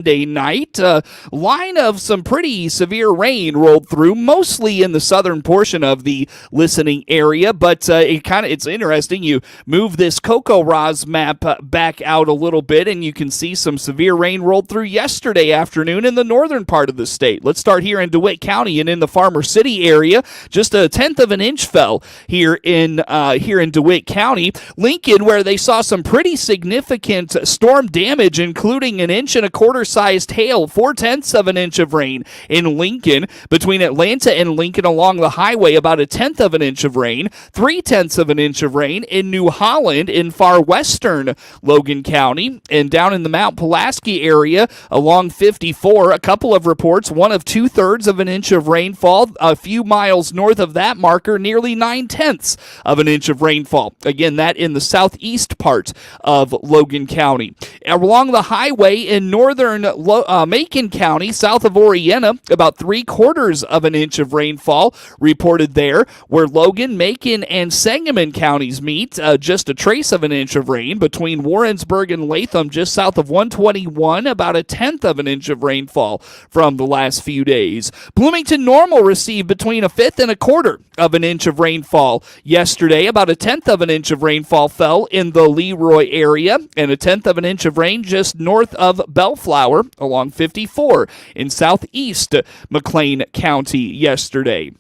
Monday night, line of some pretty severe rain rolled through, mostly in the southern portion of the listening area. But it's interesting. You move this CocoRa's map back out a little bit, and you can see some severe rain rolled through yesterday afternoon in the northern part of the state. Let's start here in DeWitt County and in the Farmer City area. Just a tenth of an inch fell here in DeWitt County. Lincoln, where they saw some pretty significant storm damage, including an inch and a quarter sized hail, 4/10 of an inch of rain in Lincoln. Between Atlanta and Lincoln along the highway, about a tenth of an inch of rain, 3/10 of an inch of rain in New Holland in far western Logan County, and down in the Mount Pulaski area along 54, a couple of reports, one of 2/3 of an inch of rainfall. A few miles north of that marker, nearly 9/10 of an inch of rainfall. Again, that in the southeast part of Logan County. Along the highway in northern Macon County, south of Oriena, about 3/4 of an inch of rainfall reported there. Where Logan, Macon, and Sangamon counties meet, just a trace of an inch of rain. Between Warrensburg and Latham, just south of 121, about a tenth of an inch of rainfall from the last few days. Bloomington Normal received between a fifth and a quarter of an inch of rainfall yesterday. About a tenth of an inch of rainfall fell in the Leroy area, and a tenth of an inch of rain just north of Bellflower along 54 in southeast McLean County yesterday.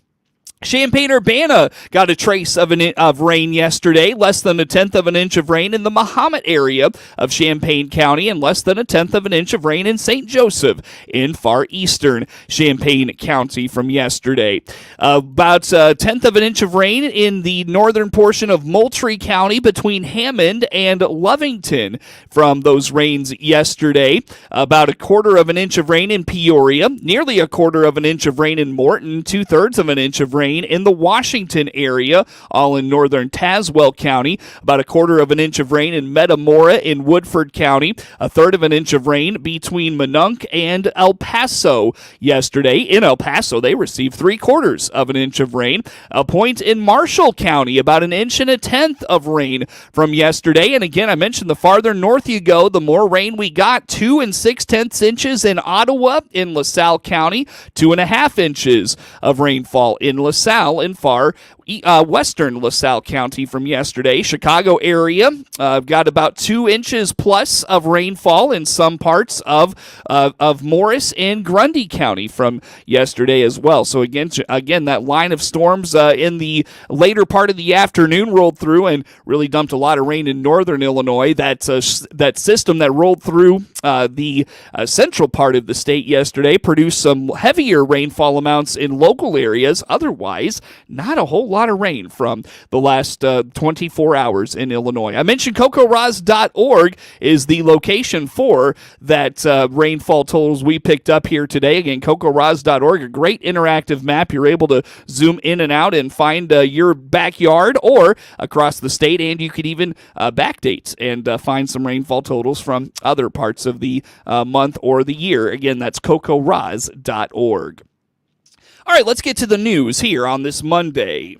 Champaign-Urbana got a trace of rain yesterday, less than a tenth of an inch of rain in the Mahomet area of Champaign County, and less than a tenth of an inch of rain in St. Joseph in far eastern Champaign County from yesterday. About a tenth of an inch of rain in the northern portion of Moultrie County between Hammond and Lovington from those rains yesterday. About a quarter of an inch of rain in Peoria, nearly a quarter of an inch of rain in Morton, 2/3 of an inch of rain in the Washington area, all in northern Tazewell County. About a quarter of an inch of rain in Metamora in Woodford County. A third of an inch of rain between Minonk and El Paso yesterday. In El Paso, they received 3/4 of an inch of rain. A point in Marshall County, about an inch and a tenth of rain from yesterday. And again, I mentioned the farther north you go, the more rain we got. 2 6/10 inches in Ottawa in LaSalle County. 2.5 inches of rainfall in LaSalle in far western LaSalle County from yesterday. Chicago area got about 2 inches plus of rainfall in some parts of Morris and Grundy County from yesterday as well. So again, that line of storms in the later part of the afternoon rolled through and really dumped a lot of rain in northern Illinois. That system that rolled through the central part of the state yesterday produced some heavier rainfall amounts in local areas. Otherwise, not a whole lot of rain from the last 24 hours in Illinois. I mentioned CocoRa's.org is the location for that rainfall totals we picked up here today. Again, CocoRa's.org, a great interactive map. You're able to zoom in and out and find your backyard or across the state, and you could even backdate and find some rainfall totals from other parts of the month or the year. Again, that's CocoRa's.org. All right, let's get to the news here on this Monday.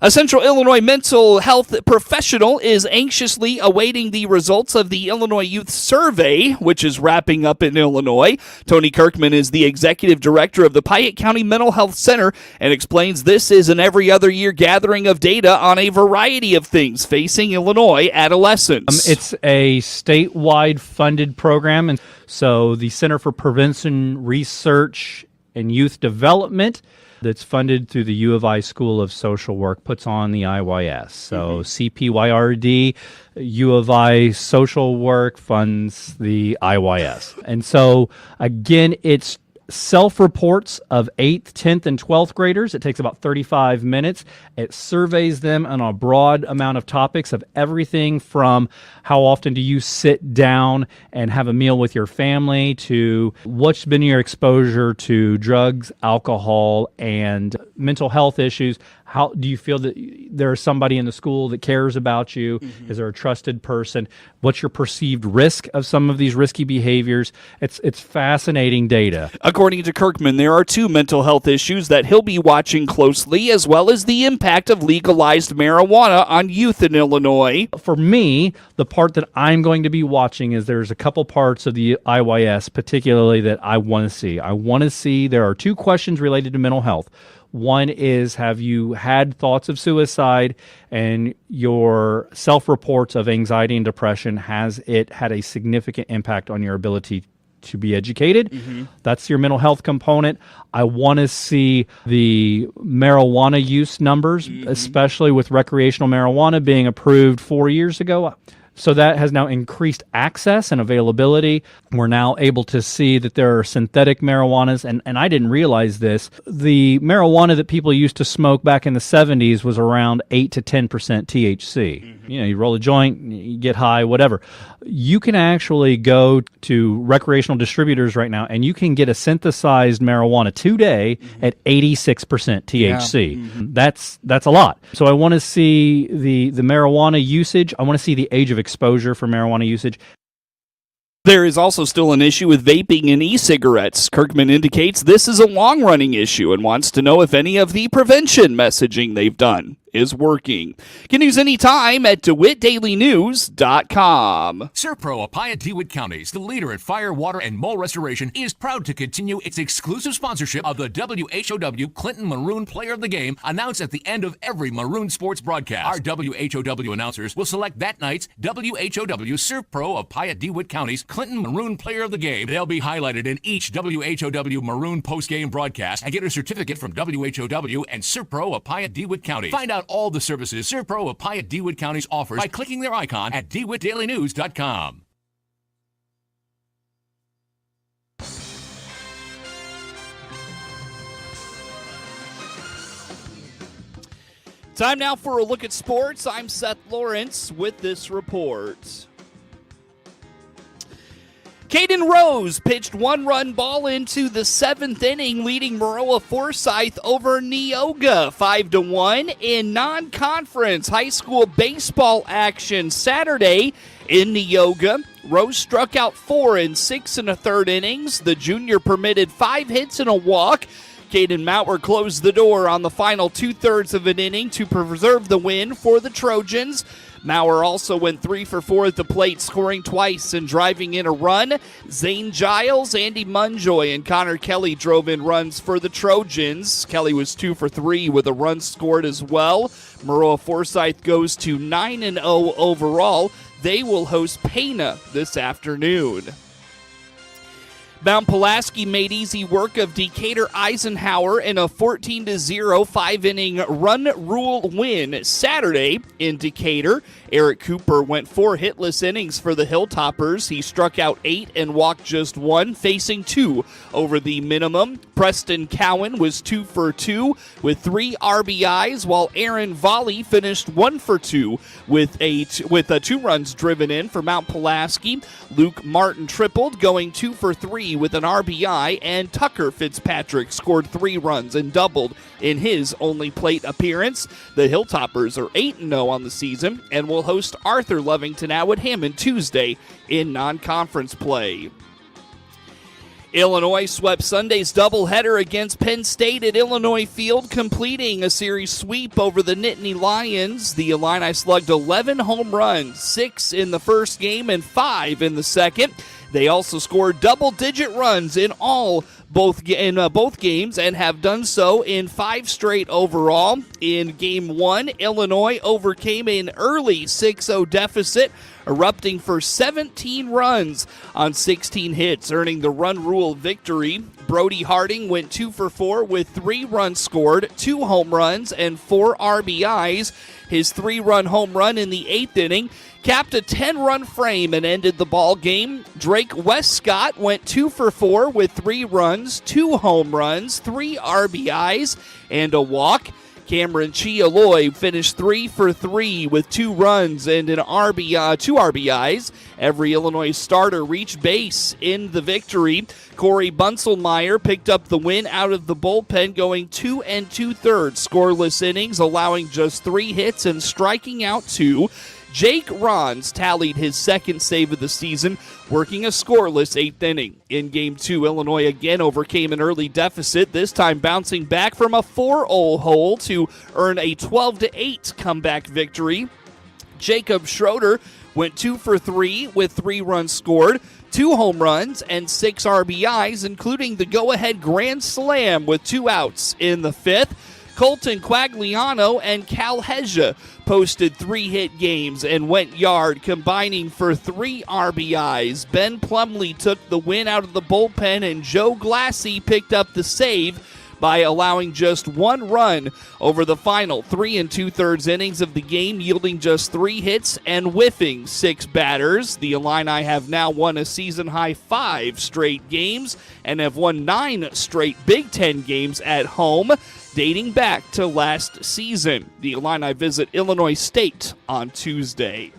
A Central Illinois mental health professional is anxiously awaiting the results of the Illinois Youth Survey, which is wrapping up in Illinois. Tony Kirkman is the executive director of the Piatt County Mental Health Center and explains this is an every other year gathering of data on a variety of things facing Illinois adolescents. It's a statewide funded program, and so the Center for Prevention Research and Youth Development that's funded through the U of I School of Social Work puts on the IYS. So CPYRD, U of I Social Work funds the IYS. And so, again, it's self-reports of 8th, 10th, and 12th graders. It takes about 35 minutes. It surveys them on a broad amount of topics of everything from how often do you sit down and have a meal with your family to what's been your exposure to drugs, alcohol, and mental health issues. How do you feel that there's somebody in the school that cares about you? Is there a trusted person? What's your perceived risk of some of these risky behaviors? It's fascinating data. According to Kirkman, there are 2 mental health issues that he'll be watching closely, as well as the impact of legalized marijuana on youth in Illinois. For me, the part that I'm going to be watching is there's a couple parts of the IYS particularly that I want to see. I want to see there are 2 questions related to mental health. One is, have you had thoughts of suicide, and your self-reports of anxiety and depression, has it had a significant impact on your ability to be educated? That's your mental health component. I want to see the marijuana use numbers, especially with recreational marijuana being approved 4 years ago. So that has now increased access and availability. We're now able to see that there are synthetic marijuanas, and I didn't realize this. The marijuana that people used to smoke back in the 70s was around 8 to 10% THC. You know, you roll a joint, you get high, whatever. You can actually go to recreational distributors right now, and you can get a synthesized marijuana today at 86% THC. That's a lot. So I want to see the marijuana usage. I want to see the age of exposure for marijuana usage. There is also still an issue with vaping and e-cigarettes. Kirkman indicates this is a long-running issue and wants to know if any of the prevention messaging they've done is working. Get news anytime at DeWittDailyNews.com. Serpro of Piatt DeWitt Counties, the leader in fire, water, and mole restoration, is proud to continue its exclusive sponsorship of the WHOW Clinton Maroon Player of the Game, announced at the end of every Maroon sports broadcast. Our WHOW announcers will select that night's WHOW Serpro of Piatt DeWitt Counties Clinton Maroon Player of the Game. They'll be highlighted in each WHOW Maroon postgame broadcast and get a certificate from WHOW and Serpro of Piatt DeWitt Counties. Find out all the services Serpro of Piatt DeWitt Counties offers by clicking their icon at DeWittDailyNews.com. Time now for a look at sports. I'm Seth Lawrence with this report. Caden Rose pitched 1-run ball into the 7th inning, leading Maroa-Forsyth over Neoga 5-1 in non-conference high school baseball action Saturday in Neoga. Rose struck out 4 in 6 1/3 innings. The junior permitted 5 hits and a walk. Caden Maurer closed the door on the final 2/3 of an inning to preserve the win for the Trojans. Maurer also went 3 for 4 at the plate, scoring twice and driving in a run. Zane Giles, Andy Munjoy, and Connor Kelly drove in runs for the Trojans. Kelly was 2 for 3 with a run scored as well. Maroa-Forsyth goes to 9-0 overall. They will host Pana this afternoon. Mount Pulaski made easy work of Decatur Eisenhower in a 14-0 5-inning run rule win Saturday in Decatur. Eric Cooper went 4 hitless innings for the Hilltoppers. He struck out 8 and walked just 1, facing 2 over the minimum. Preston Cowan was 2 for 2 with 3 RBIs, while Aaron Volley finished 1 for 2 with 2 runs driven in for Mount Pulaski. Luke Martin tripled, going 2 for 3 with an RBI, and Tucker Fitzpatrick scored 3 runs and doubled in his only plate appearance. The Hilltoppers are 8-0 on the season and will host Arthur Lovington Atwood Hammond Tuesday in non-conference play. Illinois swept Sunday's doubleheader against Penn State at Illinois Field, completing a series sweep over the Nittany Lions. The Illini slugged 11 home runs, 6 in the first game and 5 in the second. They also scored double-digit runs in both games and have done so in 5 straight overall. In Game 1, Illinois overcame an early 6-0 deficit, erupting for 17 runs on 16 hits, earning the run rule victory. Brody Harding went 2 for 4 with 3 runs scored, 2 home runs, and 4 RBIs. His 3-run home run in the 8th inning capped a 10-run frame and ended the ball game. Drake Westcott went 2 for 4 with 3 runs, 2 home runs, 3 RBIs, and a walk. Cameron Chialoy finished 3 for 3 with 2 runs and two RBIs. Every Illinois starter reached base in the victory. Corey Bunselmeyer picked up the win out of the bullpen, going 2 2/3 scoreless innings, allowing just 3 hits and striking out 2. Jake Rons tallied his second save of the season, working a scoreless 8th inning. In Game 2, Illinois again overcame an early deficit, this time bouncing back from a 4-0 hole to earn a 12-8 comeback victory. Jacob Schroeder went 2 for 3 with 3 runs scored, 2 home runs, and 6 RBIs, including the go-ahead grand slam with 2 outs in the 5th. Colton Quagliano and Cal Hejia posted 3-hit games and went yard, combining for 3 RBIs. Ben Plumlee took the win out of the bullpen, and Joe Glassy picked up the save by allowing just 1 run over the final 3 2/3 innings of the game, yielding just 3 hits and whiffing 6 batters. The Illini have now won a season-high 5 straight games and have won 9 straight Big Ten games at home, dating back to last season. The Illini visit Illinois State on Tuesday.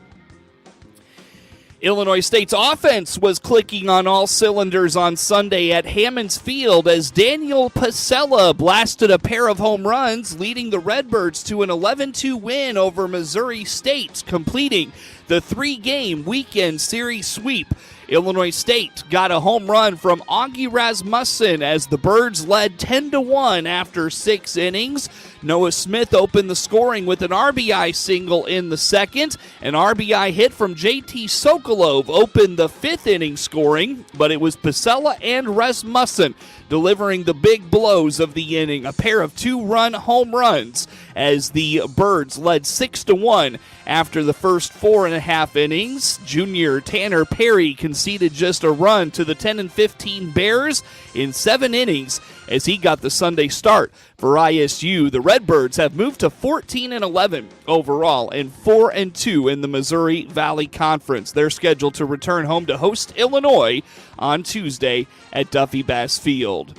Illinois State's offense was clicking on all cylinders on Sunday at Hammonds Field as Daniel Pasella blasted a pair of home runs, leading the Redbirds to an 11-2 win over Missouri State, completing the 3-game weekend series sweep. Illinois State got a home run from Augie Rasmussen as the Birds led 10-1 after 6 innings. Noah Smith opened the scoring with an RBI single in the second. An RBI hit from JT Sokolov opened the 5th inning scoring, but it was Pasella and Rasmussen delivering the big blows of the inning, a pair of 2-run home runs as the Birds led 6-1 after the first 4.5 innings. Junior Tanner Perry conceded just a run to the 10-15 Bears in 7 innings as he got the Sunday start for ISU. The Redbirds have moved to 14-11 overall and 4-2 in the Missouri Valley Conference. They're scheduled to return home to host Illinois on Tuesday at Duffy Bass Field.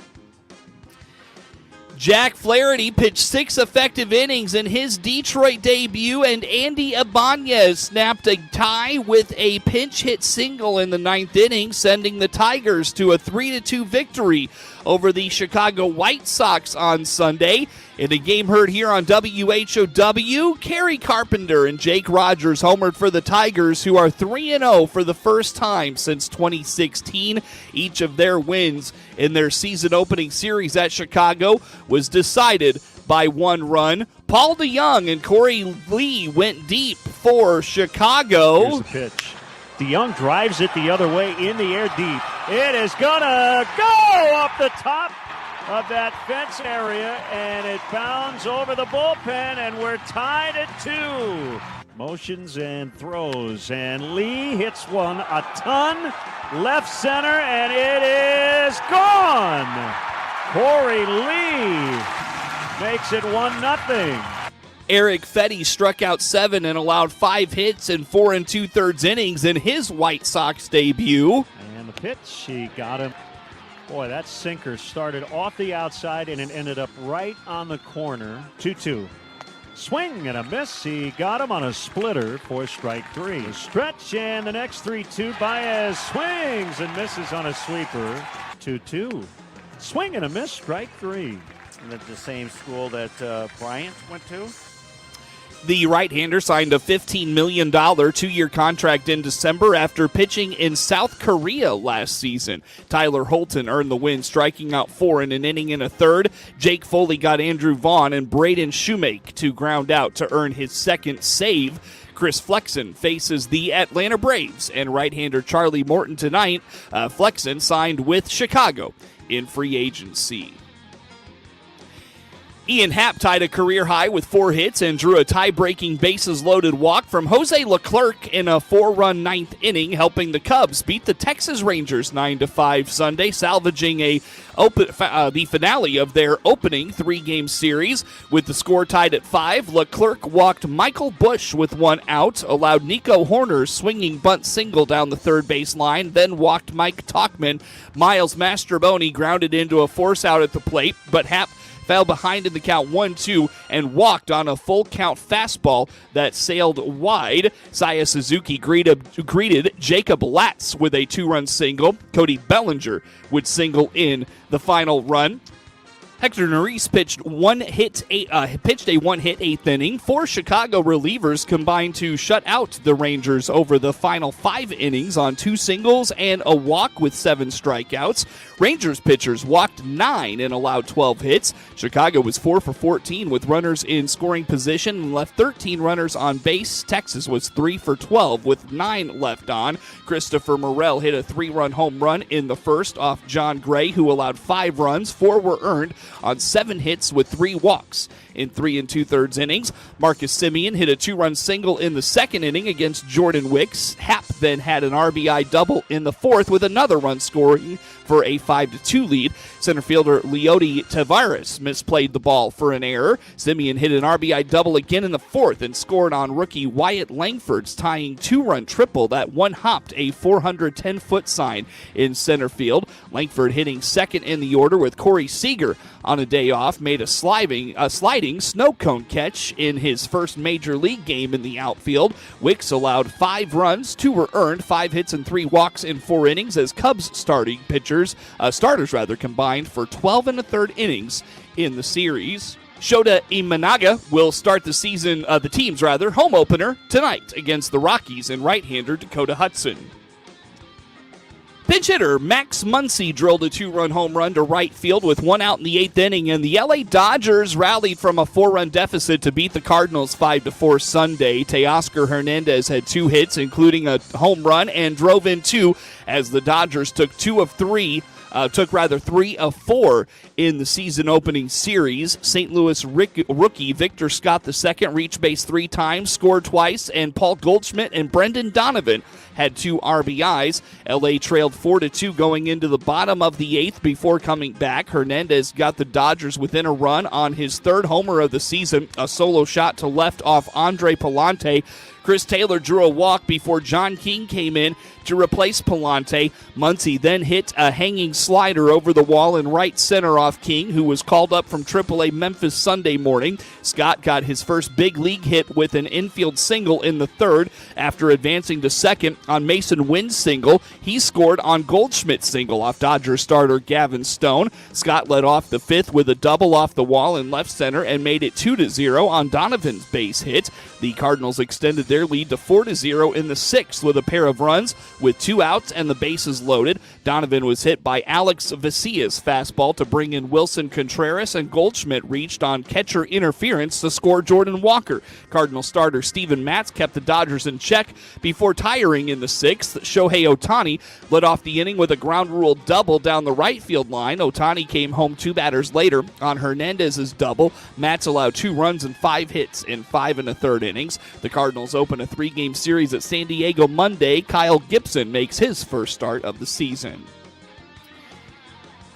Jack Flaherty pitched 6 effective innings in his Detroit debut, and Andy Ibanez snapped a tie with a pinch hit single in the 9th inning, sending the Tigers to a 3-2 victory over the Chicago White Sox on Sunday. In a game heard here on WHOW, Kerry Carpenter and Jake Rogers homered for the Tigers, who are 3-0 for the first time since 2016. Each of their wins in their season-opening series at Chicago was decided by 1 run. Paul DeYoung and Corey Lee went deep for Chicago. Here's the pitch. DeYoung drives it the other way in the air deep. It is gonna go off the top of that fence area, and it bounds over the bullpen, and we're tied at 2. Motions and throws, and Lee hits one a ton left center, and it is gone. Corey Lee makes it 1-0. Eric Fetty struck out 7 and allowed 5 hits in 4 2/3 innings in his White Sox debut. And the pitch, he got him. Boy, that sinker started off the outside and it ended up right on the corner. 2-2. Swing and a miss. He got him on a splitter for strike 3. The stretch, and the next 3-2. Baez swings and misses on a sweeper. 2-2. Swing and a miss, strike 3. And that's the same school that Bryant went to? The right-hander signed a $15 million 2-year contract in December after pitching in South Korea last season. Tyler Holton earned the win, striking out 4 in an inning and a third. Jake Foley got Andrew Vaughn and Braden Shoemake to ground out to earn his second save. Chris Flexen faces the Atlanta Braves and right-hander Charlie Morton tonight. Flexen signed with Chicago in free agency. Ian Happ tied a career high with 4 hits and drew a tie-breaking bases-loaded walk from Jose Leclerc in a 4-run 9th inning, helping the Cubs beat the Texas Rangers 9-5 Sunday, salvaging the finale of their opening 3-game series. With the score tied at 5, Leclerc walked Michael Busch with 1 out, allowed Nico Horner's swinging bunt single down the third base line, then walked Mike Tauchman. Miles Mastrobuoni grounded into a force out at the plate, but Happ fell behind in the count 1-2 and walked on a full count fastball that sailed wide. Saya Suzuki greeted Jacob Latz with a 2-run single. Cody Bellinger would single in the final run. Hector Neris pitched a one-hit eighth inning. 4 Chicago relievers combined to shut out the Rangers over the final 5 innings on 2 singles and a walk with 7 strikeouts. Rangers pitchers walked 9 and allowed 12 hits. Chicago was 4 for 14 with runners in scoring position and left 13 runners on base. Texas was 3 for 12 with 9 left on. Christopher Morel hit a 3-run home run in the first off John Gray, who allowed 5 runs. 4 were earned on 7 hits with 3 walks in 3 2/3 innings. Marcus Semien hit a 2-run single in the second inning against Jordan Wicks. Happ then had an RBI double in the fourth with another run scoring for a 5-2 lead. Center fielder Leody Tavares misplayed the ball for an error. Semien hit an RBI double again in the fourth and scored on rookie Wyatt Langford's tying 2-run triple that one-hopped a 410-foot sign in center field. Langford hitting second in the order with Corey Seager on a day off made a sliding snow cone catch in his first major league game in the outfield. Wicks allowed 5 runs, 2 were earned, 5 hits and 3 walks in 4 innings as Cubs starters combined for 12 1/3 innings in the series. Shota Imanaga will start the team's home opener tonight against the Rockies and right-hander Dakota Hudson. Pinch hitter Max Muncy drilled a 2-run home run to right field with 1 out in the 8th inning, and the LA Dodgers rallied from a 4-run deficit to beat the Cardinals 5-4 Sunday. Teoscar Hernandez had 2 hits, including a home run, and drove in 2 as the Dodgers took 3 of 4 in the season-opening series. St. Louis rookie Victor Scott II reached base 3 times, scored twice, and Paul Goldschmidt and Brendan Donovan had 2 RBIs. L.A. trailed 4-2 going into the bottom of the 8th before coming back. Hernandez got the Dodgers within a run on his 3rd homer of the season, a solo shot to left off Andre Palante. Chris Taylor drew a walk before John King came in to replace Palante. Muncy then hit a hanging slider over the wall in right center off King, who was called up from AAA Memphis Sunday morning. Scott got his first big league hit with an infield single in the 3rd. After advancing to second on Mason Wynn's single, he scored on Goldschmidt's single off Dodgers starter Gavin Stone. Scott led off the 5th with a double off the wall in left center and made it 2-0 on Donovan's base hit. The Cardinals extended their lead to 4-0 in the 6th with a pair of runs with 2 outs and the bases loaded. Donovan was hit by Alex Vicia's fastball to bring in Wilson Contreras, and Goldschmidt reached on catcher interference to score Jordan Walker. Cardinal starter Steven Matz kept the Dodgers in check before tiring in the 6th. Shohei Ohtani led off the inning with a ground rule double down the right field line. Ohtani came home 2 batters later on Hernandez's double. Matz allowed 2 runs and 5 hits in 5 1/3 innings. The Cardinals open a 3-game series at San Diego Monday. Kyle Gibson makes his first start of the season.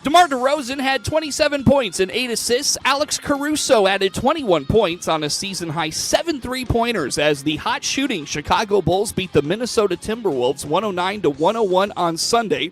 DeMar DeRozan had 27 points and 8 assists. Alex Caruso added 21 points on a season-high 7 3-pointers as the hot-shooting Chicago Bulls beat the Minnesota Timberwolves 109-101 on Sunday.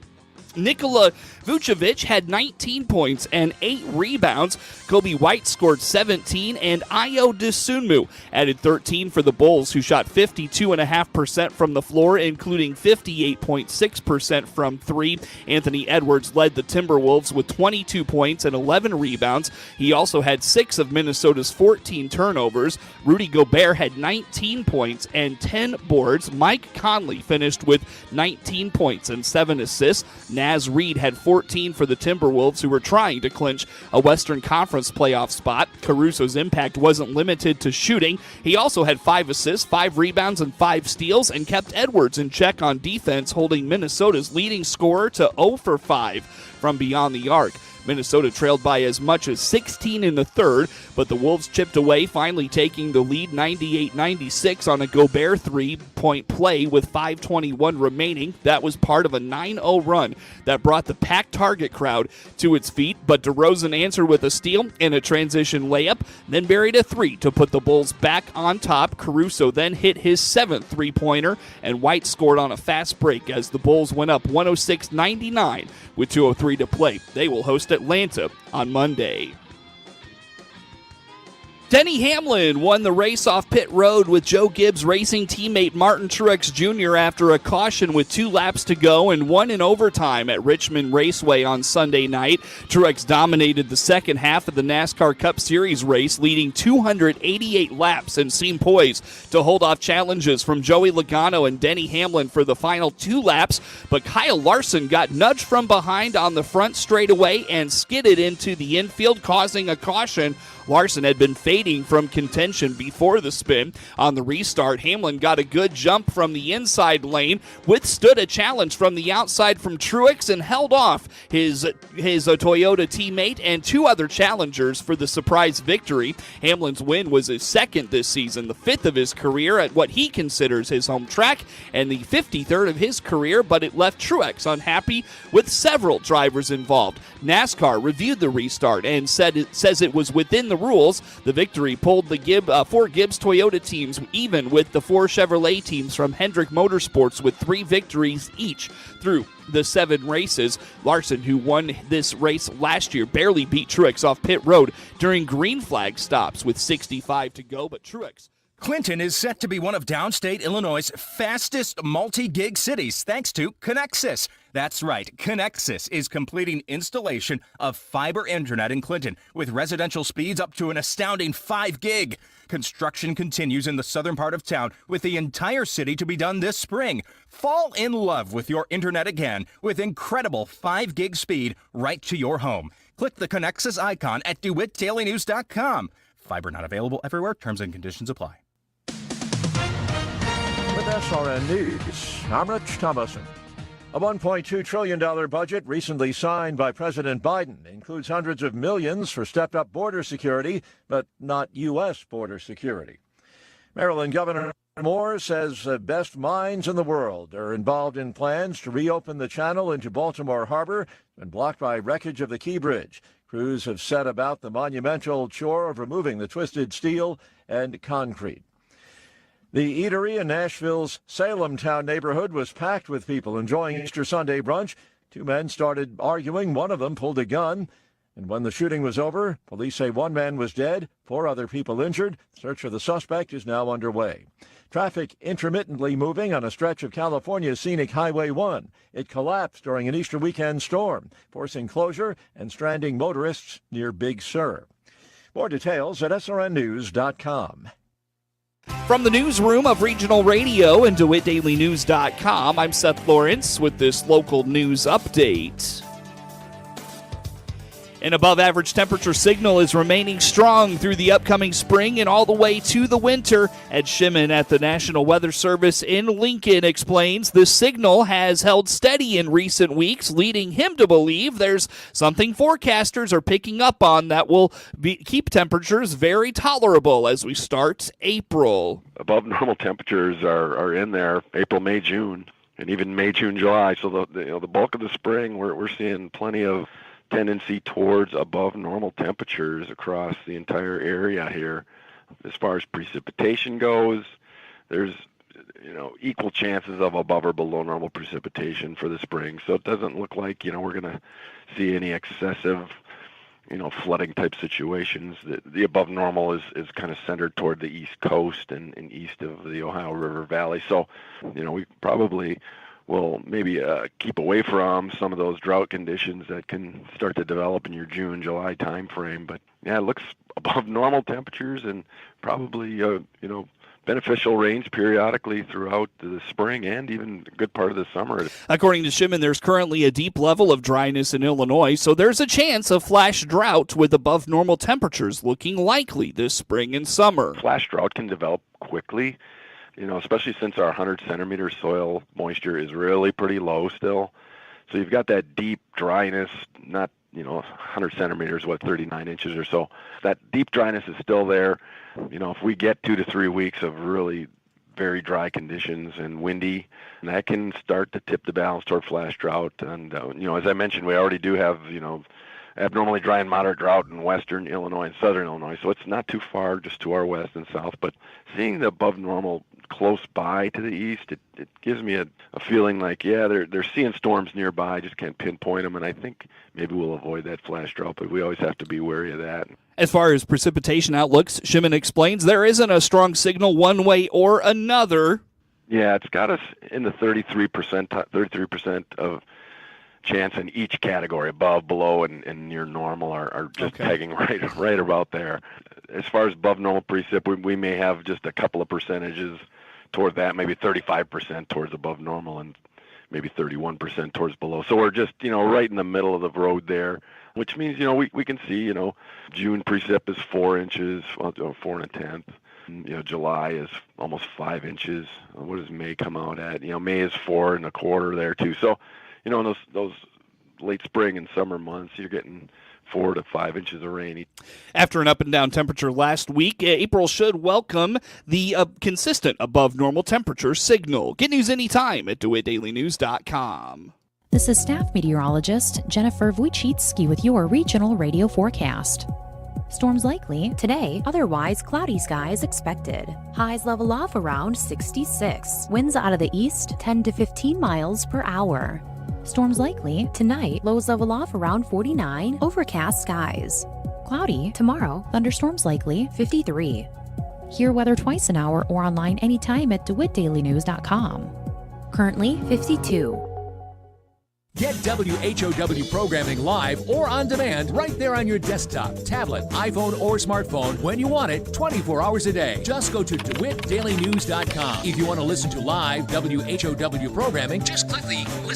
Nikola Vucevic had 19 points and 8 rebounds. Kobe White scored 17, and Ayo Dosunmu added 13 for the Bulls, who shot 52.5% from the floor, including 58.6% from 3. Anthony Edwards led the Timberwolves with 22 points and 11 rebounds. He also had 6 of Minnesota's 14 turnovers. Rudy Gobert had 19 points and 10 boards. Mike Conley finished with 19 points and 7 assists. Naz Reid had 14 for the Timberwolves, who were trying to clinch a Western Conference playoff spot. Caruso's impact wasn't limited to shooting. He also had 5 assists, 5 rebounds, and 5 steals, and kept Edwards in check on defense, holding Minnesota's leading scorer to 0 for 5 from beyond the arc. Minnesota trailed by as much as 16 in the 3rd, but the Wolves chipped away, finally taking the lead 98-96 on a Gobert 3-point play with 5:21 remaining. That was part of a 9-0 run that brought the packed Target crowd to its feet, but DeRozan answered with a steal and a transition layup, then buried a 3 to put the Bulls back on top. Caruso then hit his 7th 3-pointer, and White scored on a fast break as the Bulls went up 106-99 with 2:03 to play. They will host Atlanta on Monday. Denny Hamlin won the race off pit road with Joe Gibbs' racing teammate Martin Truex Jr. after a caution with 2 laps to go and won in overtime at Richmond Raceway on Sunday night. Truex dominated the second half of the NASCAR Cup Series race, leading 288 laps and seemed poised to hold off challenges from Joey Logano and Denny Hamlin for the final 2 laps, but Kyle Larson got nudged from behind on the front straightaway and skidded into the infield, causing a caution. Larson had been fading from contention before the spin. On the restart, Hamlin got a good jump from the inside lane, withstood a challenge from the outside from Truex, and held off his Toyota teammate and 2 other challengers for the surprise victory. Hamlin's win was his 2nd this season, the 5th of his career at what he considers his home track, and the 53rd of his career, but it left Truex unhappy with several drivers involved. NASCAR reviewed the restart and says it was within the rules. The victory pulled the 4 Gibbs Toyota teams even with the 4 Chevrolet teams from Hendrick Motorsports with 3 victories each through the 7 races. Larson, who won this race last year, barely beat Truex off pit road during green flag stops with 65 to go, but Truex. Clinton is set to be one of downstate Illinois' fastest multi-gig cities thanks to Connexus. That's right, Connexus is completing installation of fiber internet in Clinton with residential speeds up to an astounding 5 gig. Construction continues in the southern part of town with the entire city to be done this spring. Fall in love with your internet again with incredible 5 gig speed right to your home. Click the Connexus icon at DeWittDailyNews.com. Fiber not available everywhere. Terms and conditions apply. With SRN News, I'm Rich Thomason. A $1.2 trillion budget recently signed by President Biden includes hundreds of millions for stepped-up border security, but not U.S. border security. Maryland Governor Moore says the best minds in the world are involved in plans to reopen the channel into Baltimore Harbor and blocked by wreckage of the Key Bridge. Crews have set about the monumental chore of removing the twisted steel and concrete. The eatery in Nashville's Salem Town neighborhood was packed with people enjoying Easter Sunday brunch. 2 men started arguing. One of them pulled a gun. And when the shooting was over, police say 1 man was dead, 4 other people injured. Search for the suspect is now underway. Traffic intermittently moving on a stretch of California's scenic Highway 1. It collapsed during an Easter weekend storm, forcing closure and stranding motorists near Big Sur. More details at srnnews.com. From the newsroom of Regional Radio and DeWittDailyNews.com, I'm Seth Lawrence with this local news update. An above-average temperature signal is remaining strong through the upcoming spring and all the way to the winter. Ed Shimon at the National Weather Service in Lincoln explains the signal has held steady in recent weeks, leading him to believe there's something forecasters are picking up on that will keep temperatures very tolerable as we start April. Above normal temperatures are in there April, May, June, and even May, June, July. So the bulk of the spring, we're seeing plenty of tendency towards above normal temperatures across the entire area here. As far as precipitation goes, there's equal chances of above or below normal precipitation for the spring. So it doesn't look like we're going to see any excessive flooding type situations. The above normal is kind of centered toward the East Coast and east of the Ohio River Valley. So we probably will maybe keep away from some of those drought conditions that can start to develop in your June, July time frame. But yeah, it looks above normal temperatures and probably beneficial rains periodically throughout the spring and even a good part of the summer. According to Shimon, there's currently a deep level of dryness in Illinois, so there's a chance of flash drought with above normal temperatures looking likely this spring and summer. Flash drought can develop quickly, especially since our 100-centimeter soil moisture is really pretty low still. So you've got that deep dryness, not 100 centimeters, 39 inches or so. That deep dryness is still there. If we get 2 to 3 weeks of really very dry conditions and windy, that can start to tip the balance toward flash drought. And, as I mentioned, we already do have, abnormally dry and moderate drought in western Illinois and southern Illinois. So it's not too far just to our west and south. But seeing the above normal close by to the east, it gives me a feeling like, yeah, they're seeing storms nearby, just can't pinpoint them, and I think maybe we'll avoid that flash drought, but we always have to be wary of that. As far as precipitation outlooks, Shimon explains there isn't a strong signal one way or another. Yeah, it's got us in the 33% of chance in each category, above, below, and near normal are just pegging right about there. As far as above normal precip, we may have just a couple of percentages toward that, maybe 35% towards above normal and maybe 31% towards below. So we're just, right in the middle of the road there, which means, we can see, June precip is 4 inches, 4 1/10. July is almost 5 inches. What does May come out at? May is 4 1/4 there too. So, in those late spring and summer months, you're getting 4 to 5 inches of rain. After an up and down temperature last week, April should welcome the consistent above normal temperature signal. Get news anytime at DeWittDailyNews.com. This is staff meteorologist Jennifer Wojcicki with your regional radio forecast. Storms likely today, otherwise cloudy skies expected. Highs level off around 66. Winds out of the east 10 to 15 miles per hour. Storms likely tonight, lows level off around 49. Overcast skies. Cloudy tomorrow, thunderstorms likely 53. Hear weather twice an hour or online anytime at DeWittDailyNews.com. Currently 52. Get WHOW programming live or on demand right there on your desktop, tablet, iPhone, or smartphone when you want it 24 hours a day. Just go to DeWittDailyNews.com. If you want to listen to live WHOW programming, just click the Listen